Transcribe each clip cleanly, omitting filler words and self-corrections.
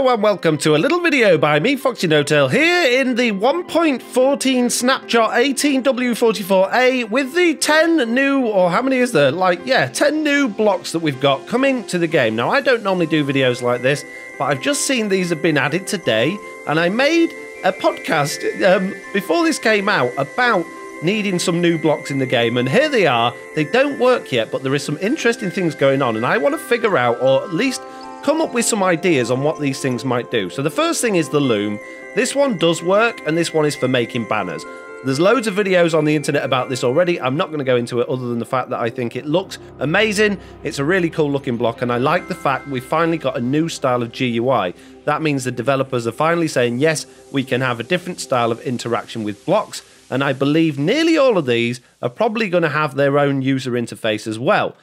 Hello and welcome to a little video by me, FoxyNoTail, here in the 1.14 Snapshot 18W44A with the 10 new, or how many is there? 10 new blocks that we've got coming to the game. Now, I don't normally do videos like this, but I've just seen these have been added today, and I made a podcast before this came out about needing some new blocks in the game, and here they are. They don't work yet, but there is some interesting things going on, and I want to figure out, or at least come up with some ideas on what these things might do. So the first thing is the Loom. This one does work, and this one is for making banners. There's loads of videos on the internet about this already. I'm not going to go into it other than the fact that I think it looks amazing. It's a really cool looking block, and I like the fact we've finally got a new style of GUI. That means the developers are finally saying, yes, we can have a different style of interaction with blocks, and I believe nearly all of these are probably going to have their own user interface as well.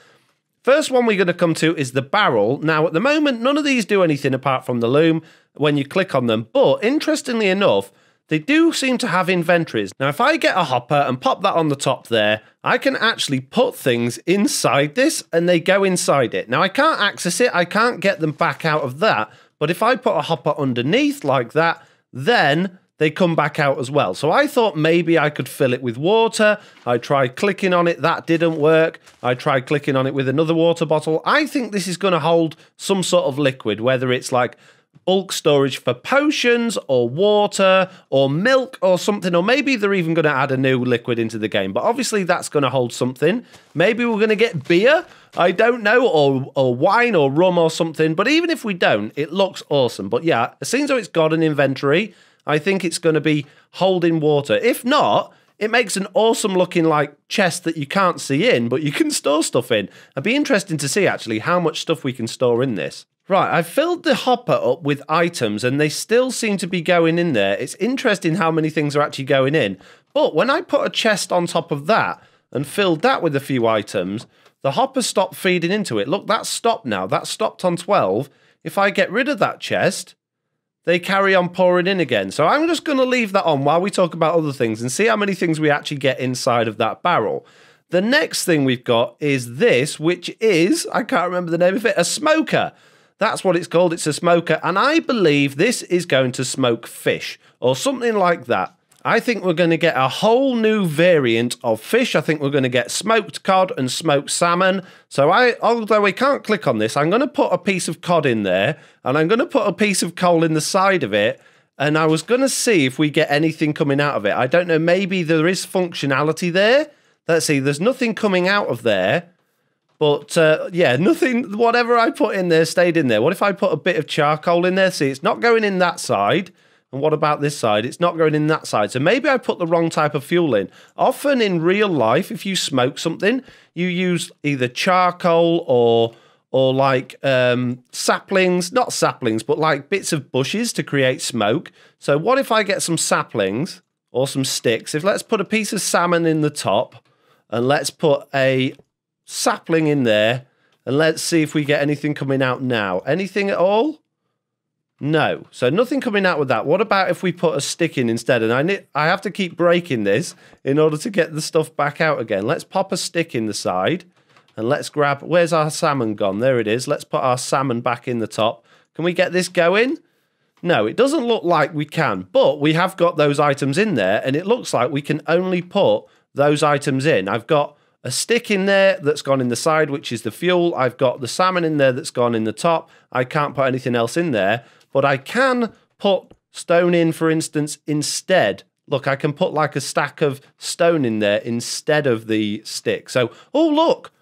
First one we're going to come to is the barrel. Now, at the moment, none of these do anything apart from the Loom when you click on them. But interestingly enough, they do seem to have inventories. Now, if I get a hopper and pop that on the top there, I can actually put things inside this and they go inside it. Now, I can't access it. I can't get them back out of that. But if I put a hopper underneath like that, then they come back out as well. So I thought maybe I could fill it with water. I tried clicking on it, that didn't work. I tried clicking on it with another water bottle. I think this is going to hold some sort of liquid, whether it's like bulk storage for potions or water or milk or something, or maybe they're even going to add a new liquid into the game. But obviously that's going to hold something. Maybe we're going to get beer, I don't know, or wine or rum or something. But even if we don't, it looks awesome. But yeah, it seems like it's got an inventory. I think it's going to be holding water. If not, it makes an awesome looking like chest that you can't see in, but you can store stuff in. It'd be interesting to see actually how much stuff we can store in this. Right, I've filled the hopper up with items and they still seem to be going in there. It's interesting how many things are actually going in. But when I put a chest on top of that and filled that with a few items, the hopper stopped feeding into it. Look, that's stopped now. That's stopped on 12. If I get rid of that chest, they carry on pouring in again. So I'm just going to leave that on while we talk about other things and see how many things we actually get inside of that barrel. The next thing we've got is this, which is, I can't remember the name of it, a smoker. That's what it's called. It's a smoker. And I believe this is going to smoke fish or something like that. I think we're going to get a whole new variant of fish. I think we're going to get smoked cod and smoked salmon. So although we can't click on this, I'm going to put a piece of cod in there and I'm going to put a piece of coal in the side of it. And I was going to see if we get anything coming out of it. I don't know, maybe there is functionality there. Let's see, there's nothing coming out of there. But yeah, nothing, whatever I put in there stayed in there. What if I put a bit of charcoal in there? See, it's not going in that side. And what about this side? It's not going in that side. So maybe I put the wrong type of fuel in. Often in real life, if you smoke something, you use either charcoal or like saplings, not saplings, but like bits of bushes to create smoke. So what if I get some saplings or some sticks? Let's put a piece of salmon in the top and let's put a sapling in there and let's see if we get anything coming out now. Anything at all? No, so nothing coming out with that. What about if we put a stick in instead? And I have to keep breaking this in order to get the stuff back out again. Let's pop a stick in the side and let's grab, where's our salmon gone? There it is. Let's put our salmon back in the top. Can we get this going? No, it doesn't look like we can, but we have got those items in there and it looks like we can only put those items in. I've got a stick in there that's gone in the side, which is the fuel. I've got the salmon in there that's gone in the top. I can't put anything else in there. But I can put stone in, for instance, instead. Look, I can put like a stack of stone in there instead of the stick. So, oh, look,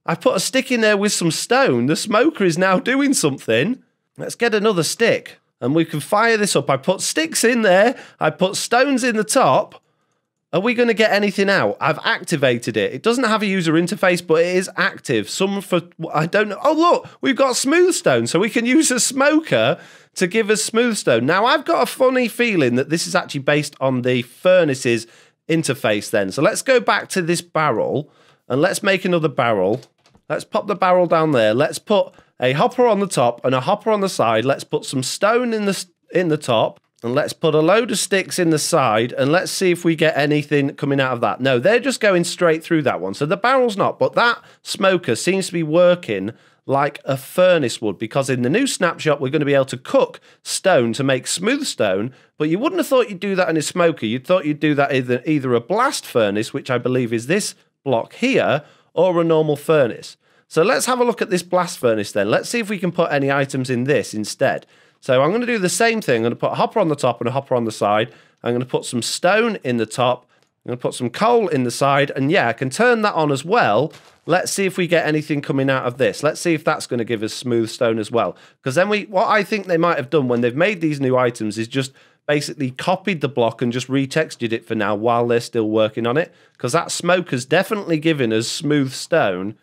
I put a stick in there with some stone. The smoker is now doing something. Let's get another stick and we can fire this up. I put sticks in there. I put stones in the top. Are we going to get anything out? I've activated it. It doesn't have a user interface, but it is active. Some for, I don't know. Oh, look, we've got smooth stone. So we can use a smoker to give us smooth stone. Now, I've got a funny feeling that this is actually based on the furnace's interface then. So let's go back to this barrel and let's make another barrel. Let's pop the barrel down there. Let's put a hopper on the top and a hopper on the side. Let's put some stone in the top. And let's put a load of sticks in the side and let's see if we get anything coming out of that. No, they're just going straight through that one. So the barrel's not, but that smoker seems to be working like a furnace would, because in the new snapshot, we're going to be able to cook stone to make smooth stone, but you wouldn't have thought you'd do that in a smoker. You'd thought you'd do that in either a blast furnace, which I believe is this block here, or a normal furnace. So let's have a look at this blast furnace then. Let's see if we can put any items in this instead. So I'm going to do the same thing. I'm going to put a hopper on the top and a hopper on the side. I'm going to put some stone in the top. I'm going to put some coal in the side. And yeah, I can turn that on as well. Let's see if we get anything coming out of this. Let's see if that's going to give us smooth stone as well. Because then what I think they might have done when they've made these new items is just basically copied the block and just retextured it for now while they're still working on it. Because that smoke has definitely given us smooth stone.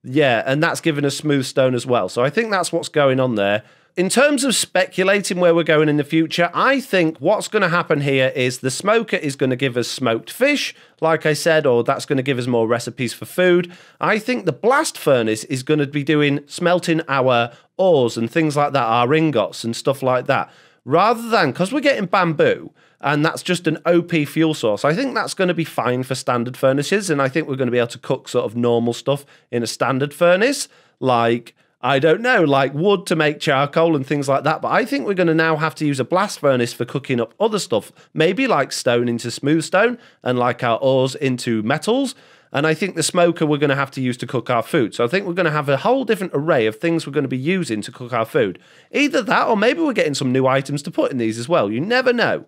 Yeah, and that's given us smooth stone as well. So I think that's what's going on there. In terms of speculating where we're going in the future, I think what's going to happen here is the smoker is going to give us smoked fish, like I said, or that's going to give us more recipes for food. I think the blast furnace is going to be smelting our ores and things like that, our ingots and stuff like that. Rather than, because we're getting bamboo, and that's just an OP fuel source, I think that's going to be fine for standard furnaces, and I think we're going to be able to cook sort of normal stuff in a standard furnace, like, I don't know, like wood to make charcoal and things like that. But I think we're going to now have to use a blast furnace for cooking up other stuff, maybe like stone into smooth stone and like our ores into metals. And I think the smoker we're going to have to use to cook our food. So I think we're going to have a whole different array of things we're going to be using to cook our food. Either that, or maybe we're getting some new items to put in these as well. You never know.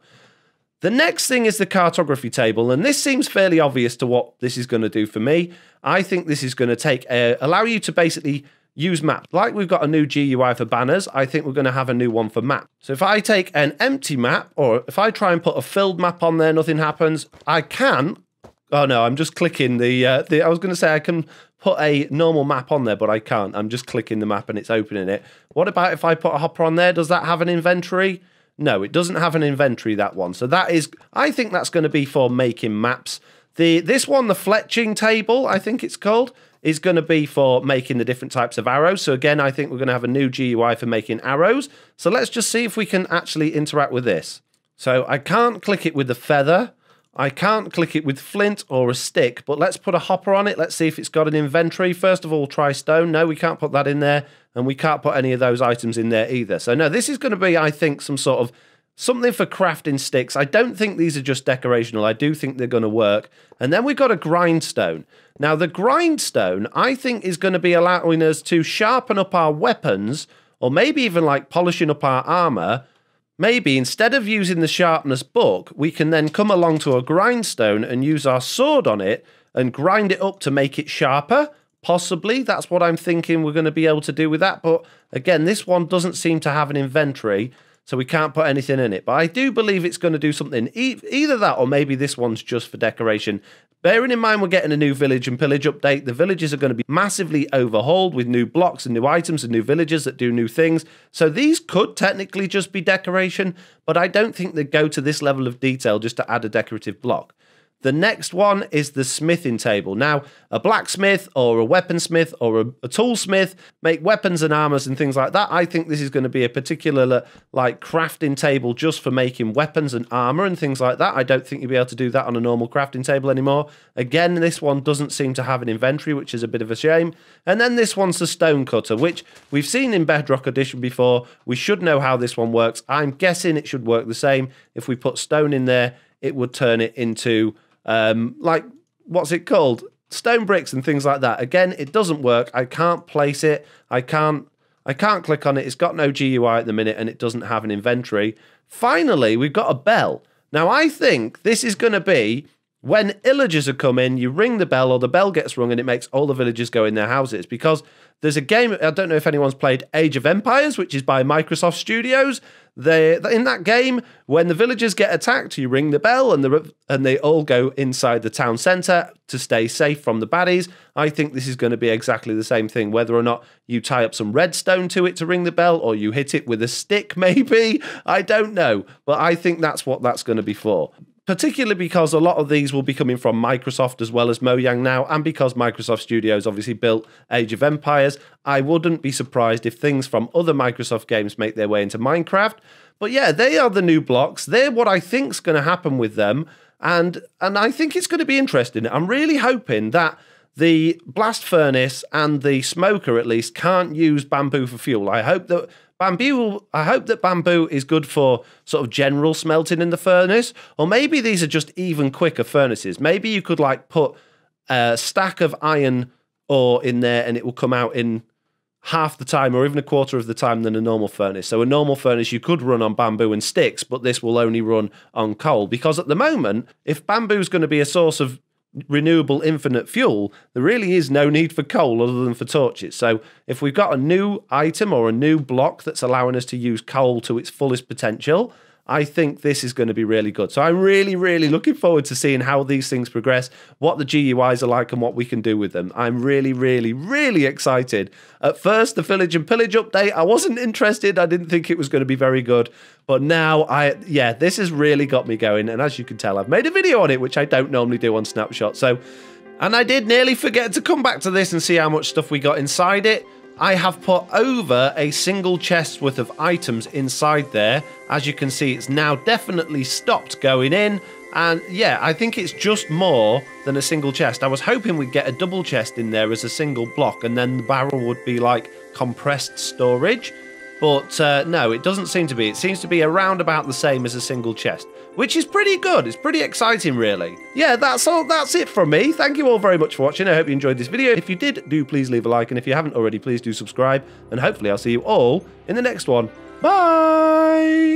The next thing is the cartography table, and this seems fairly obvious to what this is going to do for me. I think this is going to allow you to basically use maps. Like we've got a new GUI for banners, I think we're going to have a new one for map. So if I take an empty map, or if I try and put a filled map on there, nothing happens. I can... Oh no, I'm just clicking I was going to say I can put a normal map on there, but I can't. I'm just clicking the map and it's opening it. What about if I put a hopper on there? Does that have an inventory? No, it doesn't have an inventory, that one. So that is, I think that's going to be for making maps. This one, the Fletching table, I think it's called, is going to be for making the different types of arrows. So again, I think we're going to have a new GUI for making arrows. So let's just see if we can actually interact with this. So I can't click it with the feather. I can't click it with flint or a stick, but let's put a hopper on it. Let's see if it's got an inventory. First of all, try stone. No, we can't put that in there, and we can't put any of those items in there either. So no, this is going to be, I think, some sort of something for crafting sticks. I don't think these are just decorational. I do think they're going to work. And then we've got a grindstone. Now, the grindstone, I think, is going to be allowing us to sharpen up our weapons, or maybe even like polishing up our armor. Maybe instead of using the sharpness book, we can then come along to a grindstone and use our sword on it and grind it up to make it sharper. Possibly, that's what I'm thinking we're going to be able to do with that. But again, this one doesn't seem to have an inventory, so we can't put anything in it. But I do believe it's going to do something. Either that, or maybe this one's just for decoration. Bearing in mind we're getting a new village and pillage update, the villages are going to be massively overhauled with new blocks and new items and new villagers that do new things. So these could technically just be decoration, but I don't think they go to this level of detail just to add a decorative block. The next one is the smithing table. Now, a blacksmith or a weaponsmith or a toolsmith make weapons and armors and things like that. I think this is going to be a particular like crafting table just for making weapons and armor and things like that. I don't think you'll be able to do that on a normal crafting table anymore. Again, this one doesn't seem to have an inventory, which is a bit of a shame. And then this one's the Stonecutter, which we've seen in Bedrock Edition before. We should know how this one works. I'm guessing it should work the same. If we put stone in there, it would turn it into... like, what's it called? Stone bricks and things like that. Again, it doesn't work. I can't place it. I can't click on it. It's got no GUI at the minute, and it doesn't have an inventory. Finally, we've got a bell. Now, I think this is going to be when villagers are coming, you ring the bell, or the bell gets rung, and it makes all the villagers go in their houses. Because there's a game, I don't know if anyone's played Age of Empires, which is by Microsoft Studios. In that game, when the villagers get attacked, you ring the bell and they all go inside the town centre to stay safe from the baddies. I think this is going to be exactly the same thing, whether or not you tie up some redstone to it to ring the bell, or you hit it with a stick maybe. I don't know, but I think that's what that's going to be for. Particularly because a lot of these will be coming from Microsoft as well as Mojang now, and because Microsoft Studios obviously built Age of Empires, I wouldn't be surprised if things from other Microsoft games make their way into Minecraft. But yeah, they are the new blocks. They're what I think is going to happen with them, and I think it's going to be interesting. I'm really hoping that the blast furnace and the smoker at least can't use bamboo for fuel. I hope that bamboo is good for sort of general smelting in the furnace, or maybe these are just even quicker furnaces. Maybe you could like put a stack of iron ore in there and it will come out in half the time or even a quarter of the time than a normal furnace. So a normal furnace you could run on bamboo and sticks, but this will only run on coal, because at the moment, if bamboo is going to be a source of renewable infinite fuel, there really is no need for coal other than for torches. So if we've got a new item or a new block that's allowing us to use coal to its fullest potential, I think this is going to be really good. So I'm really, really looking forward to seeing how these things progress, what the GUIs are like and what we can do with them. I'm really, really, really excited. At first, the Village and Pillage update, I wasn't interested. I didn't think it was going to be very good. But now, yeah, this has really got me going. And as you can tell, I've made a video on it, which I don't normally do on Snapshot. And I did nearly forget to come back to this and see how much stuff we got inside it. I have put over a single chest's worth of items inside there. As you can see, it's now definitely stopped going in. And yeah, I think it's just more than a single chest. I was hoping we'd get a double chest in there as a single block, and then the barrel would be like compressed storage. But no, it doesn't seem to be. It seems to be around about the same as a single chest, which is pretty good. It's pretty exciting, really. Yeah, that's all. That's it from me. Thank you all very much for watching. I hope you enjoyed this video. If you did, do please leave a like. And if you haven't already, please do subscribe. And hopefully I'll see you all in the next one. Bye!